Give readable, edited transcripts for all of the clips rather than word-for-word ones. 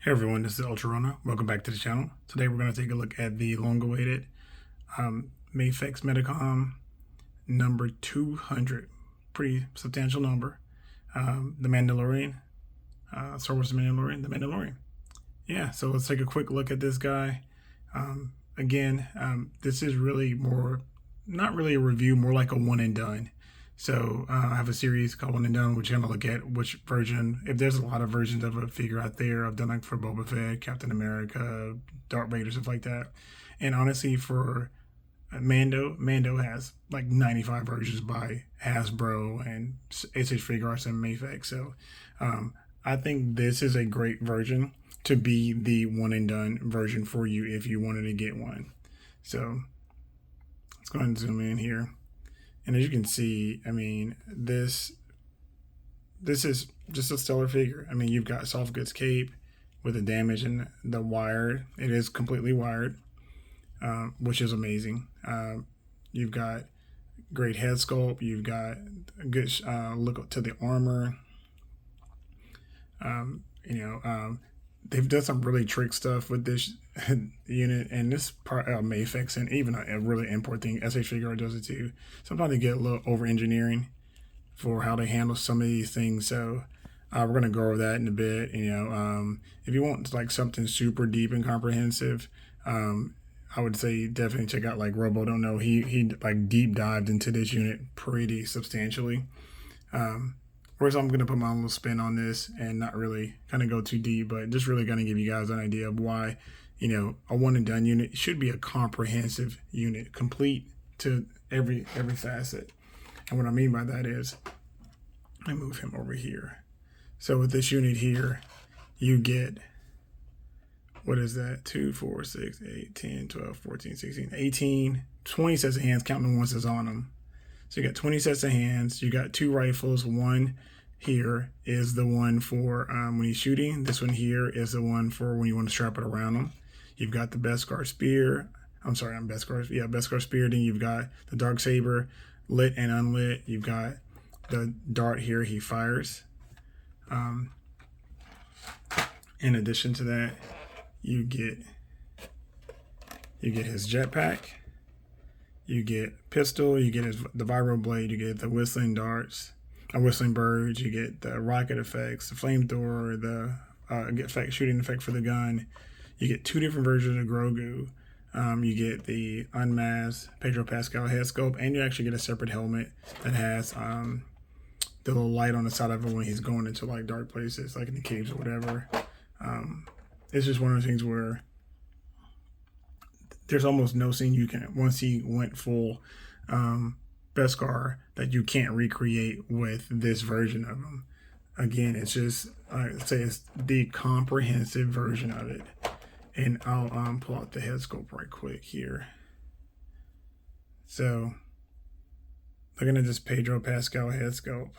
Hey everyone, this is Ultra Runner. Welcome back to the channel. Today we're going to take a look at the long-awaited Mafex Medicom number 200. Pretty substantial number. The Mandalorian, Star Wars The Mandalorian. Yeah, so let's take a quick look at this guy. This is really more, not really a review, more like a one and done. So I have a series called One and Done, which I'm going to look at which version. If there's a lot of versions of a figure out there, I've done like for Boba Fett, Captain America, Darth Vader, stuff like that. And honestly, for Mando has like 95 versions by Hasbro and SH Figure Arts and Mafex. So I think this is a great version to be the one and done version for you if you wanted to get one. So let's go ahead and zoom in here. And as you can see, I mean, this is just a stellar figure. I mean, you've got soft goods cape with the damage and the wired. It is completely wired, which is amazing. You've got great head sculpt. You've got a good look to the armor. They've done some really trick stuff with this unit and this part of Mafex, and even a really important thing, SH Figure Art does it too. Sometimes they get a little over engineering for how they handle some of these things. So we're gonna go over that in a bit. If you want like something super deep and comprehensive, I would say definitely check out like Robo Don't Know. He like deep dived into this unit pretty substantially. Whereas I'm going to put my own little spin on this and not really kind of go too deep, but just really going to give you guys an idea of why, a one and done unit should be a comprehensive unit, complete to every facet. And what I mean by that is, I move him over here. So with this unit here, you get, what is that? 2, 4, 6, 8, 10, 12, 14, 16, 18, 20 sets of hands, counting the ones that's on them. So you got 20 sets of hands. You got 2 rifles. One here is the one for when he's shooting. This one here is the one for when you want to strap it around him. You've got the Beskar spear. Beskar spear. Then you've got the dark saber, lit and unlit. You've got the dart here he fires. In addition to that, you get his jetpack. You get pistol, you get the vibro blade, you get the whistling darts, whistling birds, you get the rocket effects, the flamethrower, the shooting effect for the gun. You get 2 different versions of Grogu. You get the unmasked Pedro Pascal head sculpt, and you actually get a separate helmet that has the little light on the side of it when he's going into like dark places, like in the caves or whatever. It's just one of those things where there's almost no scene you can, once he went full Beskar, that you can't recreate with this version of him. Again, it's just, I'd say it's the comprehensive version of it. And I'll pull out the head sculpt right quick here. So, looking at this Pedro Pascal head sculpt,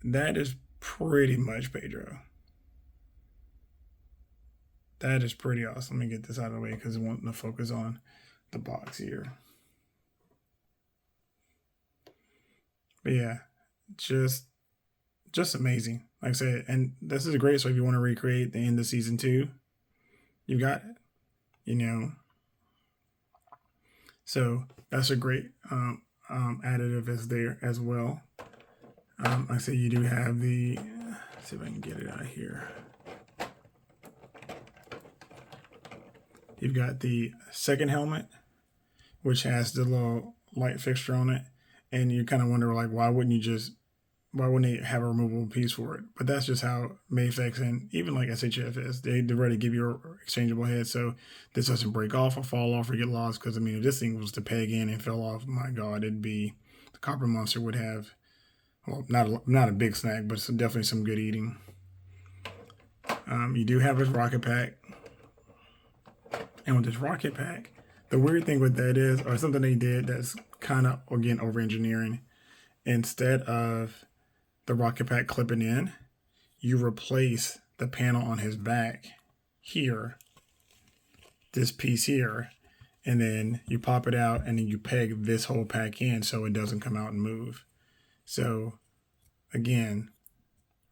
that is pretty much Pedro. That is pretty awesome. Let me get this out of the way because I want to focus on the box here. But yeah, just amazing. Like I said, and this is great. So if you want to recreate the end of season 2, you got it. So that's a great additive is there as well. Like I said, you do have the. Let's see if I can get it out here. You've got the second helmet, which has the little light fixture on it. And you kind of wonder, like, why wouldn't they have a removable piece for it? But that's just how Mafex and even like SHF is. They're ready to give you an exchangeable head. So this doesn't break off or fall off or get lost. Because, I mean, if this thing was to peg in and fell off, my God, the Copper Monster would have, well, not a big snack, but definitely some good eating. You do have his rocket pack. And with this rocket pack, the weird thing with that is, or something they did that's kind of, again, over engineering, instead of the rocket pack clipping in, you replace the panel on his back here, this piece here, and then you pop it out and then you peg this whole pack in so it doesn't come out and move. So again,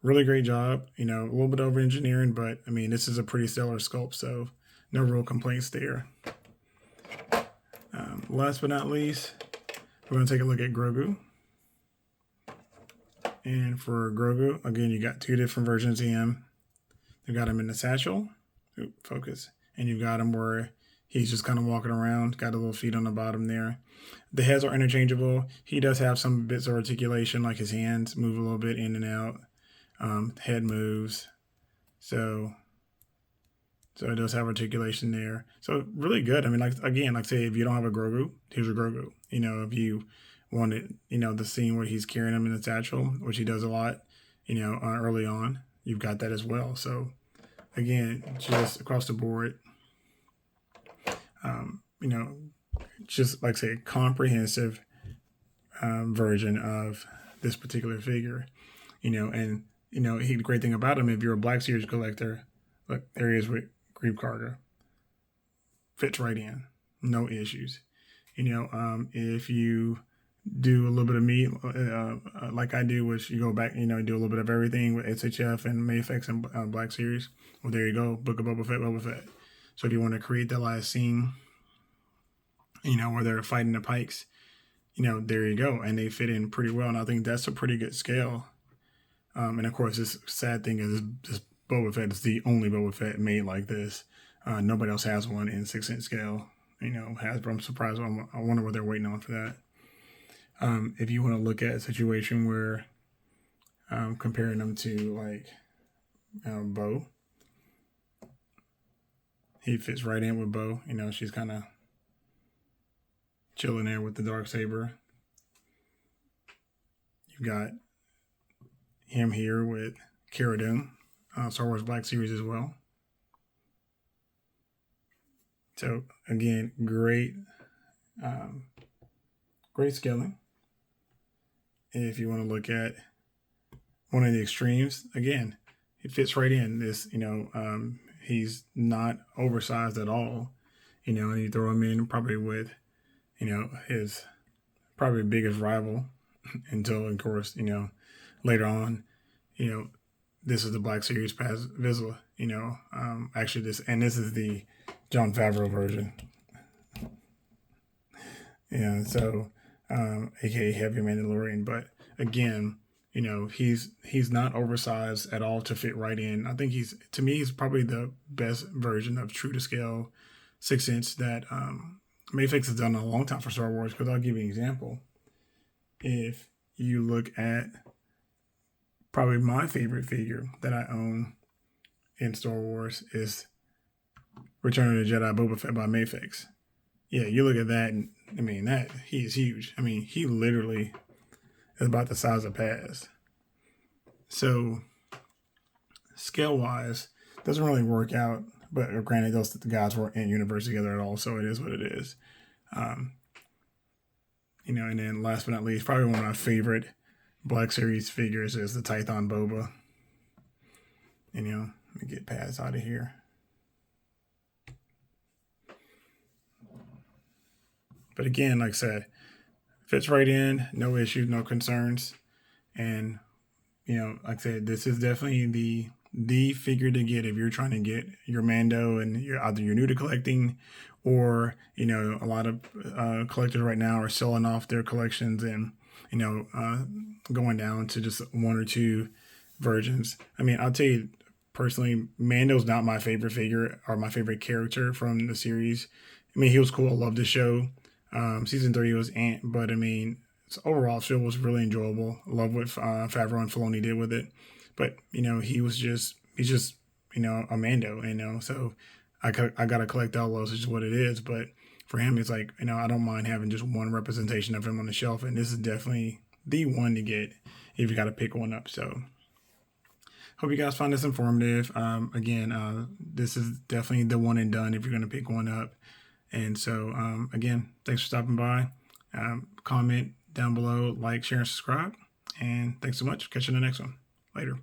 really great job. A little bit over engineering, but I mean, this is a pretty stellar sculpt, so no real complaints there. Last but not least, we're going to take a look at Grogu. And for Grogu, again, you got two different versions of him. You got him in the satchel. Focus. And you've got him where he's just kind of walking around, got a little feet on the bottom there. The heads are interchangeable. He does have some bits of articulation, like his hands move a little bit in and out. Head moves. So it does have articulation there. So really good. I mean, like I say, if you don't have a Grogu, here's a Grogu. If you wanted, the scene where he's carrying him in the satchel, which he does a lot, early on, you've got that as well. So again, just across the board, just like I say, comprehensive version of this particular figure, and the great thing about him, if you're a Black Series collector, look, there he is with Grief Karga. Fits right in, no issues. If you do a little bit of me, like I do, which you go back, do a little bit of everything with SHF and Mafex and Black Series. Well, there you go, Book of Boba Fett. So if you want to create that last scene, where they're fighting the Pikes, there you go, and they fit in pretty well. And I think that's a pretty good scale. And of course, this sad thing is this Boba Fett is the only Boba Fett made like this. Nobody else has one in 6-inch scale. Hasbro, I'm surprised. I wonder what they're waiting on for that. If you want to look at a situation where comparing them to like Bo, he fits right in with Bo. She's kind of chilling there with the Darksaber. You've got him here with Cara Dune, Star Wars Black Series as well. So again, great scaling. If you want to look at one of the extremes, again, it fits right in. This, he's not oversized at all. And you throw him in probably with, his probably biggest rival until, of course, later on, this is the Black Series Paz Vizsla. Actually this is the Jon Favreau version. So aka Heavy Mandalorian, but again, he's not oversized at all to fit right in. I think he's probably the best version of true to scale 6-inch that Mafex has done a long time for Star Wars. Because I'll give you an example. If you look at probably my favorite figure that I own in Star Wars is Return of the Jedi Boba Fett by Mafex. Yeah, you look at that, and I mean, he is huge. I mean, he literally is about the size of Paz. So, scale-wise, doesn't really work out. But granted, the guys weren't in universe together at all, so it is what it is. And then last but not least, probably one of my favorite Black Series figures is the Tython Boba. And, let me get Paz out of here. But again, like I said, fits right in, no issues, no concerns. And, like I said, this is definitely the figure to get if you're trying to get your Mando and you're new to collecting, or, a lot of collectors right now are selling off their collections and, going down to just one or two versions. I mean, I'll tell you personally, Mando's not my favorite figure or my favorite character from the series. I mean, he was cool. I loved the show. Season 3 was but I mean, overall, the show was really enjoyable. I love what Favreau and Filoni did with it. But, he's just, a Mando, so I got to collect all those, which is what it is. But for him, it's like, I don't mind having just one representation of him on the shelf. And this is definitely the one to get if you got to pick one up. So hope you guys find this informative. Again, this is definitely the one and done if you're going to pick one up. And so, again, thanks for stopping by. Comment down below, like, share, and subscribe. And thanks so much. Catch you in the next one. Later.